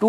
2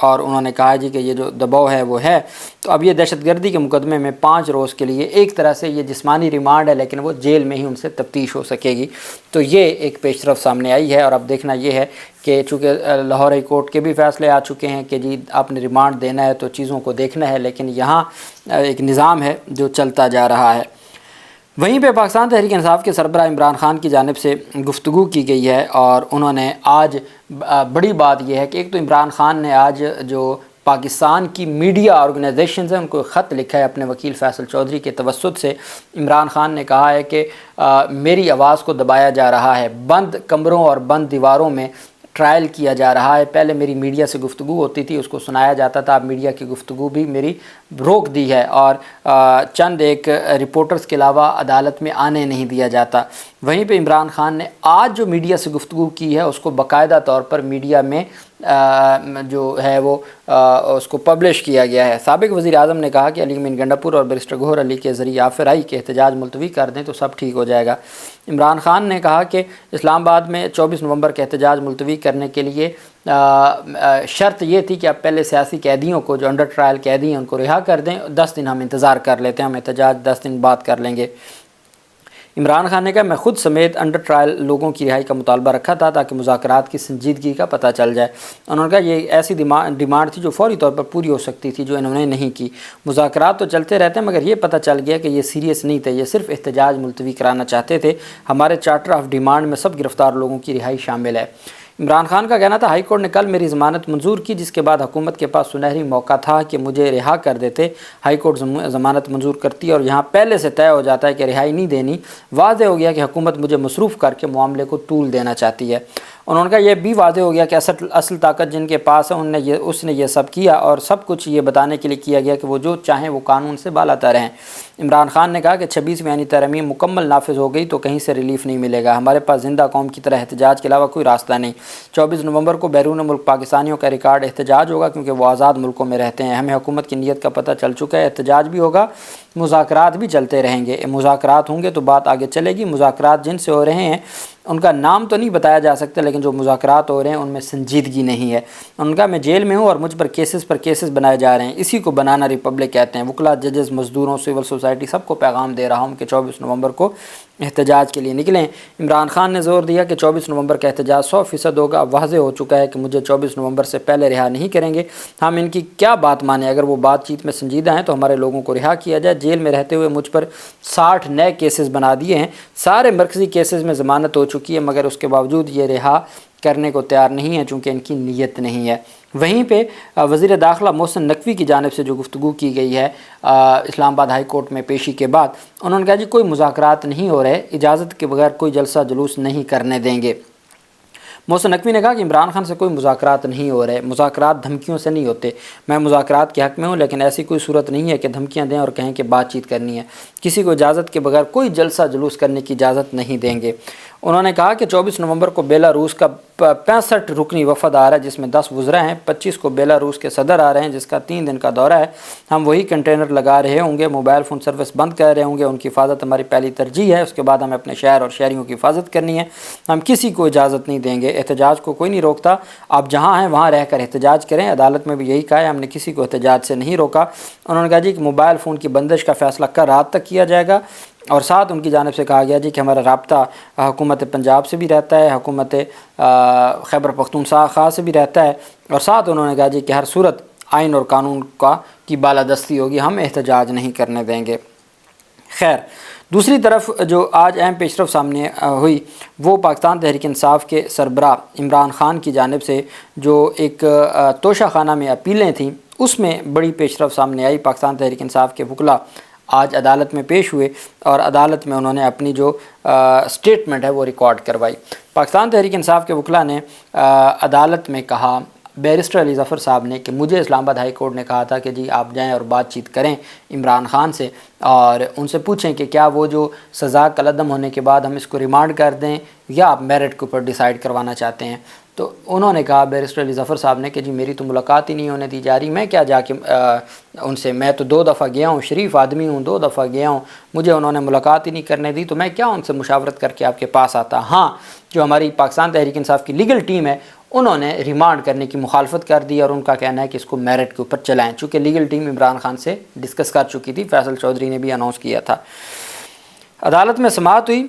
اور انہوں نے کہا جی کہ یہ جو دباؤ ہے وہ ہے، تو اب یہ دہشت گردی کے مقدمے میں 5 روز کے لیے ایک طرح سے یہ جسمانی ریمانڈ ہے، لیکن وہ جیل میں ہی ان سے تفتیش ہو سکے گی۔ تو یہ ایک پیش رفت سامنے آئی ہے، اور اب دیکھنا یہ ہے کہ چونکہ لاہور ہائی کورٹ کے بھی فیصلے آ چکے ہیں کہ جی آپ نے ریمانڈ دینا ہے تو چیزوں کو دیکھنا ہے، لیکن یہاں ایک نظام ہے جو چلتا جا رہا ہے۔ وہیں پہ پاکستان تحریک انصاف کے سربراہ عمران خان کی جانب سے گفتگو کی گئی ہے، اور انہوں نے آج بڑی بات یہ ہے کہ ایک تو عمران خان نے آج جو پاکستان کی میڈیا آرگنائزیشنز ہیں ان کو خط لکھا ہے اپنے وکیل فیصل چودھری کے توسط سے۔ عمران خان نے کہا ہے کہ میری آواز کو دبایا جا رہا ہے، بند کمروں اور بند دیواروں میں ٹرائل کیا جا رہا ہے، پہلے میری میڈیا سے گفتگو ہوتی تھی، اس کو سنایا جاتا تھا، اب میڈیا کی گفتگو بھی میری روک دی ہے، اور چند ایک رپورٹرز کے علاوہ عدالت میں آنے نہیں دیا جاتا۔ وہیں پہ عمران خان نے آج جو میڈیا سے گفتگو کی ہے اس کو باقاعدہ طور پر میڈیا میں جو ہے وہ اس کو پبلش کیا گیا ہے۔ سابق وزیر اعظم نے کہا کہ علی امین گنڈاپور اور بیرسٹر گوہر علی کے ذریعہ آفرائی کے احتجاج ملتوی کر دیں تو سب ٹھیک ہو جائے گا۔ عمران خان نے کہا کہ اسلام آباد میں 24 نومبر کا احتجاج ملتوی کرنے کے لیے شرط یہ تھی کہ آپ پہلے سیاسی قیدیوں کو جو انڈر ٹرائل قیدی ہیں ان کو رہا کر دیں، 10 دن ہم انتظار کر لیتے ہیں، ہم احتجاج 10 دن بعد کر لیں گے۔ عمران خان نے کہا میں خود سمیت انڈر ٹرائل لوگوں کی رہائی کا مطالبہ رکھا تھا تاکہ مذاکرات کی سنجیدگی کا پتہ چل جائے۔ انہوں نے کہا یہ ایسی ڈیمانڈ تھی جو فوری طور پر پوری ہو سکتی تھی جو انہوں نے نہیں کی۔ مذاکرات تو چلتے رہتے ہیں مگر یہ پتہ چل گیا کہ یہ سیریس نہیں تھے، یہ صرف احتجاج ملتوی کرانا چاہتے تھے۔ ہمارے چارٹر آف ڈیمانڈ میں سب گرفتار لوگوں کی رہائی شامل ہے۔ عمران خان کا کہنا تھا ہائی کورٹ نے کل میری ضمانت منظور کی، جس کے بعد حکومت کے پاس سنہری موقع تھا کہ مجھے رہا کر دیتے۔ ہائی کورٹ ضمانت منظور کرتی اور یہاں پہلے سے طے ہو جاتا ہے کہ رہائی نہیں دینی، واضح ہو گیا کہ حکومت مجھے مصروف کر کے معاملے کو طول دینا چاہتی ہے۔ انہوں نے کہا یہ بھی واضح ہو گیا کہ اصل طاقت جن کے پاس ہے اس نے یہ سب کیا، اور سب کچھ یہ بتانے کے لیے کیا گیا کہ وہ جو چاہیں وہ قانون سے بالاتر ہیں۔ عمران خان نے کہا کہ 26ویں آئینی ترمیم مکمل نافذ ہو گئی تو کہیں سے ریلیف نہیں ملے گا، ہمارے پاس زندہ قوم کی طرح احتجاج کے علاوہ کوئی راستہ نہیں۔ 24 نومبر کو بیرون ملک پاکستانیوں کا ریکارڈ احتجاج ہوگا کیونکہ وہ آزاد ملکوں میں رہتے ہیں، ہمیں حکومت کی نیت کا پتہ چل چکا ہے، احتجاج بھی ہوگا، مذاکرات بھی چلتے رہیں گے، مذاکرات ہوں گے تو بات آگے چلے گی۔ مذاکرات جن سے ہو رہے ہیں ان کا نام تو نہیں بتایا جا سکتا، لیکن جو مذاکرات ہو رہے ہیں ان میں سنجیدگی نہیں ہے۔ ان کا میں جیل میں ہوں اور مجھ پر کیسز بنائے جا رہے ہیں، اسی کو بنانا ریپبلک کہتے ہیں۔ وکلاء، ججز، مزدوروں، سول سوسائٹی سب کو پیغام دے رہا ہوں کہ 24 نومبر کو احتجاج کے لیے نکلیں۔ عمران خان نے زور دیا کہ 24 نومبر کا احتجاج 100% ہوگا، اب واضح ہو چکا ہے کہ مجھے 24 نومبر سے پہلے رہا نہیں کریں گے، ہم ان کی کیا بات مانیں، اگر وہ بات چیت میں سنجیدہ ہیں تو ہمارے لوگوں کو رہا کیا جائے۔ جیل میں رہتے ہوئے مجھ پر 60 نئے کیسز بنا دیے ہیں، سارے مرکزی کیسز میں ضمانت ہو چکی ہے، مگر اس کے باوجود یہ رہا کرنے کو تیار نہیں ہے چونکہ ان کی نیت نہیں ہے۔ وہیں پہ وزیر داخلہ محسن نقوی کی جانب سے جو گفتگو کی گئی ہے اسلام آباد ہائی کورٹ میں پیشی کے بعد، انہوں نے کہا جی کوئی مذاکرات نہیں ہو رہے، اجازت کے بغیر کوئی جلسہ جلوس نہیں کرنے دیں گے۔ محسن نقوی نے کہا کہ عمران خان سے کوئی مذاکرات نہیں ہو رہے، مذاکرات دھمکیوں سے نہیں ہوتے، میں مذاکرات کے حق میں ہوں لیکن ایسی کوئی صورت نہیں ہے کہ دھمکیاں دیں اور کہیں کہ بات چیت کرنی ہے، کسی کو اجازت کے بغیر کوئی جلسہ جلوس کرنے کی اجازت نہیں دیں گے۔ انہوں نے کہا کہ 24 نومبر کو بیلاروس کا 65 رکنی وفد آ رہا ہے جس میں 10 وزراء ہیں، 25 کو بیلاروس کے صدر آ رہے ہیں جس کا 3 دن کا دورہ ہے، ہم وہی کنٹینر لگا رہے ہوں گے، موبائل فون سروس بند کر رہے ہوں گے، ان کی حفاظت ہماری پہلی ترجیح ہے، اس کے بعد ہمیں اپنے شہر اور شہریوں کی حفاظت کرنی ہے، ہم کسی کو اجازت نہیں دیں گے، احتجاج کو کوئی نہیں روکتا، آپ جہاں ہیں وہاں رہ کر احتجاج کریں، عدالت میں بھی یہی کہا ہے، ہم نے کسی کو احتجاج سے نہیں روکا۔ انہوں نے کہا جی کہ موبائل فون کی بندش کا فیصلہ کل رات تک کیا جائے گا، اور ساتھ ان کی جانب سے کہا گیا جی کہ ہمارا رابطہ حکومت پنجاب سے بھی رہتا ہے، حکومت خیبر پختونخوا سے بھی رہتا ہے، اور ساتھ انہوں نے کہا جی کہ ہر صورت آئین اور قانون کی بالادستی ہوگی، ہم احتجاج نہیں کرنے دیں گے۔ خیر، دوسری طرف جو آج اہم پیش رفت سامنے ہوئی وہ پاکستان تحریک انصاف کے سربراہ عمران خان کی جانب سے جو ایک توشہ خانہ میں اپیلیں تھیں اس میں بڑی پیش رفت سامنے آئی۔ پاکستان تحریک انصاف کے وکلاء آج عدالت میں پیش ہوئے اور عدالت میں انہوں نے اپنی جو سٹیٹمنٹ ہے وہ ریکارڈ کروائی۔ پاکستان تحریک انصاف کے وکلاء نے عدالت میں کہا، بیرسٹر علی ظفر صاحب نے، کہ مجھے اسلام آباد ہائی کورٹ نے کہا تھا کہ جی آپ جائیں اور بات چیت کریں عمران خان سے اور ان سے پوچھیں کہ کیا وہ جو سزا کالعدم ہونے کے بعد ہم اس کو ریمانڈ کر دیں یا آپ میرٹ کے اوپر ڈیسائیڈ کروانا چاہتے ہیں۔ تو انہوں نے کہا بیرسٹر علی ظفر صاحب نے کہ جی میری تو ملاقات ہی نہیں ہونے دی جا رہی، میں کیا جا کے ان سے، میں تو 2 دفعہ گیا ہوں، شریف آدمی ہوں، 2 دفعہ گیا ہوں، مجھے انہوں نے ملاقات ہی نہیں کرنے دی، تو میں کیا ان سے مشاورت کر کے آپ کے پاس آتا۔ ہاں جو ہماری پاکستان تحریک انصاف کی لیگل ٹیم ہے انہوں نے ریمانڈ کرنے کی مخالفت کر دی اور ان کا کہنا ہے کہ اس کو میرٹ کے اوپر چلائیں، چونکہ لیگل ٹیم عمران خان سے ڈسکس کر چکی تھی، فیصل چودھری نے بھی اناؤنس کیا تھا۔ عدالت میں سماعت ہوئی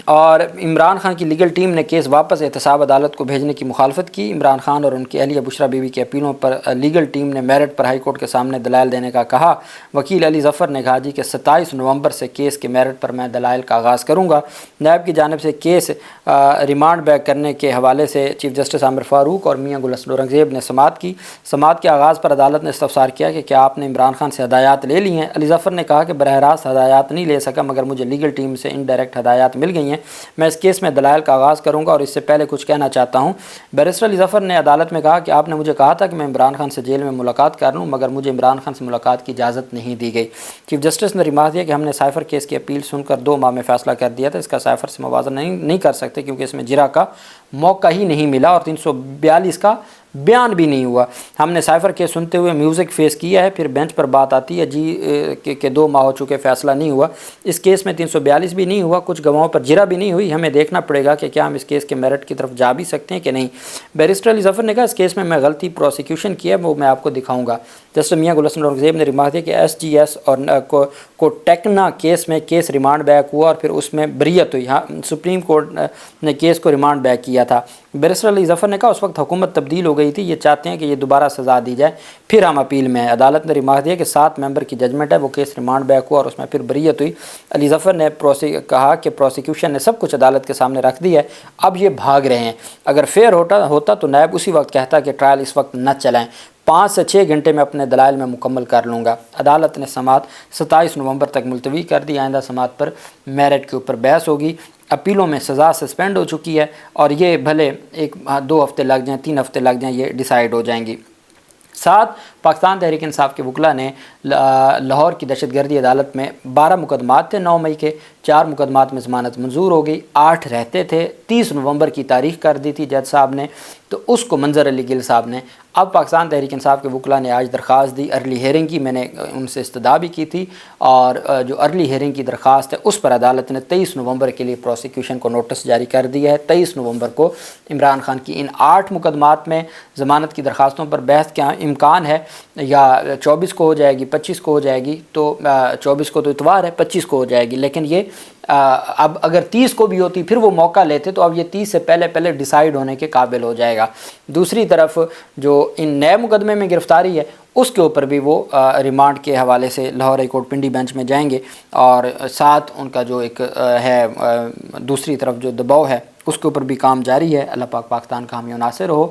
اور عمران خان کی لیگل ٹیم نے کیس واپس احتساب عدالت کو بھیجنے کی مخالفت کی۔ عمران خان اور ان کی اہلیہ بشریٰ بی بی کی اپیلوں پر لیگل ٹیم نے میرٹ پر ہائی کورٹ کے سامنے دلائل دینے کا کہا۔ وکیل علی ظفر نے کہا جی کہ 27 نومبر سے کیس کے میرٹ پر میں دلائل کا آغاز کروں گا۔ نیب کی جانب سے کیس ریمانڈ بیک کرنے کے حوالے سے چیف جسٹس عامر فاروق اور میاں گل حسن اورنگزیب نے سماعت کی۔ سماعت کے آغاز پر عدالت نے استفسار کیا کہ کیا آپ نے عمران خان سے ہدایات لے لی ہیں؟ علی ظفر نے کہا کہ براہ راست ہدایات نہیں لے سکا، مگر مجھے لیگل ٹیم سے انڈائریکٹ ہدایات مل گئی ہیں، میں اس کیس میں دلائل کا آغاز کروں گا اور اس سے پہلے کچھ کہنا چاہتا ہوں۔ بیرسٹر علی ظفر نے عدالت میں کہا کہ آپ نے مجھے کہا تھا کہ میں عمران خان سے جیل میں ملاقات کر لوں، مگر مجھے عمران خان سے ملاقات کی اجازت نہیں دی گئی۔ چیف جسٹس نے ریمارک دیا کہ ہم نے سائفر کیس کی اپیل سن کر 2 ماہ میں فیصلہ کر دیا تھا، اس کا سائفر سے موازنہ نہیں کر سکتے کیونکہ اس میں جرا کا موقع ہی نہیں ملا اور 342 کا بیان بھی نہیں ہوا۔ ہم نے سائفر کیس سنتے ہوئے میوزک فیس کیا ہے، پھر بینچ پر بات آتی ہے جی کہ 2 ماہ ہو چکے فیصلہ نہیں ہوا، اس کیس میں 342 بھی نہیں ہوا، کچھ گواہوں پر جرا بھی نہیں ہوئی، ہمیں دیکھنا پڑے گا کہ کیا ہم اس کیس کے میرٹ کی طرف جا بھی سکتے ہیں کہ نہیں۔ بیرسٹر علی ظفر نے کہا اس کیس میں غلطی پروسیکیوشن کی ہے، وہ میں آپ کو دکھاؤں گا۔ جسٹس میاں گل حسن اورنگزیب نے ریمارک دیا کہ ایس جی ایس اور کوٹیکنا کیس میں کیس ریمانڈ بیک ہوا اور پھر اس میں بریت ہوئی، ہاں سپریم کورٹ نے کیس کو ریمانڈ بیک کیا تھا۔ بیرسٹر علی ظفر نے کہا اس وقت حکومت تبدیل ہو گئی تھی، یہ چاہتے ہیں کہ یہ دوبارہ سزا دی جائے، پھر ہم اپیل میں ہیں۔ عدالت نے ریمارک دیا کہ 7 ممبر کی ججمنٹ ہے، وہ کیس ریمانڈ بیک ہوا اور اس میں پھر بریت ہوئی۔ علی ظفر نے کہا کہ پروسیکیوشن نے سب کچھ عدالت کے سامنے رکھ دی ہے، اب یہ بھاگ رہے ہیں، اگر فیئر ہوتا تو نیب اسی وقت کہتا کہ ٹرائل اس وقت نہ چلائیں، 5 سے 6 گھنٹے میں اپنے دلائل میں مکمل کر لوں گا۔ عدالت نے سماعت 27 نومبر تک ملتوی کر دی، آئندہ سماعت پر میرٹ کے اوپر بحث ہوگی۔ اپیلوں میں سزا سسپینڈ ہو چکی ہے اور یہ بھلے 2 ہفتے لگ جائیں، 3 ہفتے لگ جائیں، یہ ڈیسائیڈ ہو جائیں گی۔ 7 پاکستان تحریک انصاف کے وکلاء نے لاہور کی دہشت گردی عدالت میں 12 مقدمات تھے 9 مئی کے، 4 مقدمات میں ضمانت منظور ہو گئی، 8 رہتے تھے، 30 نومبر کی تاریخ کر دی تھی جج صاحب نے، تو اس کو منظر علی گل صاحب نے، اب پاکستان تحریک انصاف کے وکلاء نے آج درخواست دی ارلی ہیئرنگ کی، میں نے ان سے استدعا بھی کی تھی، اور جو ارلی ہیئرنگ کی درخواست ہے اس پر عدالت نے 23 نومبر کے لیے پروسیکیوشن کو نوٹس جاری کر دیا ہے۔ 23 نومبر کو عمران خان کی ان 8 مقدمات میں ضمانت کی درخواستوں پر بحث کا امکان ہے، یا 24 کو ہو جائے گی، 25 کو ہو جائے گی، تو 24 کو تو اتوار ہے، 25 کو ہو جائے گی، لیکن یہ اب اگر 30 کو بھی ہوتی پھر وہ موقع لیتے تو اب یہ 30 سے پہلے ڈیسائیڈ ہونے کے قابل ہو جائے گا۔ دوسری طرف جو ان نئے مقدمے میں گرفتاری ہے اس کے اوپر بھی وہ ریمانڈ کے حوالے سے Lahore high court Pindi bench میں جائیں گے، اور ساتھ ان کا جو ایک ہے دوسری طرف جو دباؤ ہے اس کے اوپر بھی کام جاری ہے۔ اللہ پاک پاکستان کا حامی و ناصر ہو۔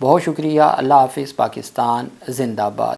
بہت شکریہ، اللہ حافظ، پاکستان زندہ باد۔